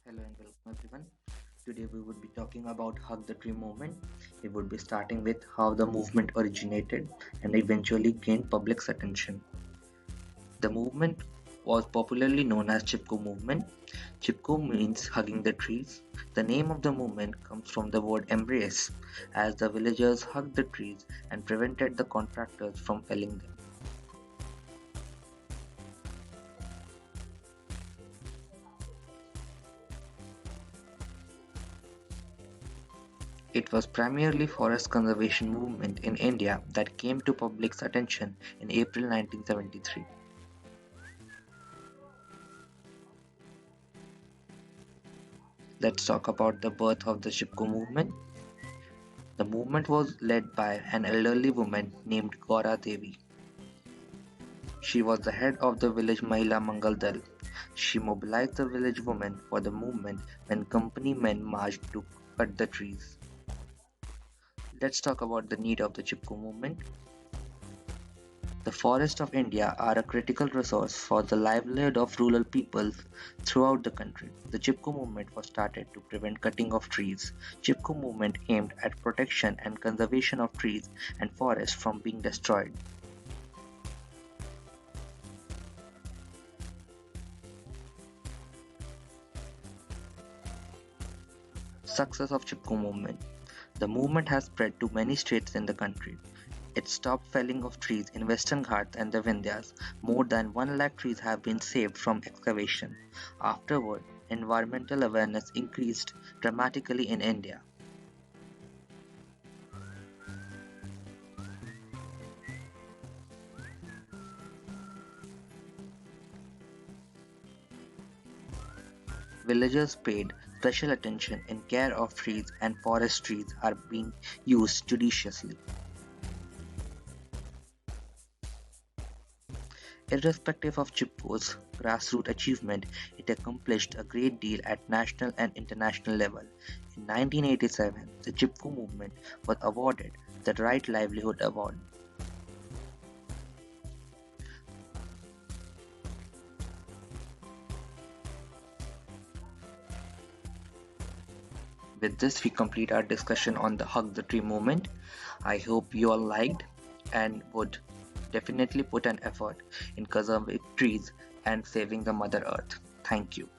Hello and welcome everyone. Today we would be talking about Hug the Tree movement. We would be starting with how the movement originated and eventually gained public's attention. The movement was popularly known as Chipko movement. Chipko means hugging the trees. The name of the movement comes from the word embrace, as the villagers hugged the trees and prevented the contractors from felling them. It was primarily forest conservation movement in India that came to public's attention in April 1973. Let's talk about the birth of the Chipko movement. The movement was led by an elderly woman named Gaura Devi. She was the head of the village Mahila Mangal Dal. She mobilized the village women for the movement when company men marched to cut the trees. Let's talk about the need of the Chipko movement. The forests of India are a critical resource for the livelihood of rural peoples throughout the country. The Chipko movement was started to prevent cutting of trees. Chipko movement aimed at protection and conservation of trees and forests from being destroyed. Success of Chipko movement. The movement has spread to many states in the country. It stopped felling of trees in Western Ghats and the Vindhyas. More than 1 lakh trees have been saved from excavation. Afterward, environmental awareness increased dramatically in India. Villagers paid special attention in care of trees and forest trees are being used judiciously. Irrespective of Chipko's grassroots achievement, it accomplished a great deal at national and international level. In 1987, the Chipko movement was awarded the Right Livelihood Award. With this, we complete our discussion on the Hug the Tree movement. I hope you all liked and would definitely put an effort in conserving trees and saving the Mother Earth. Thank you.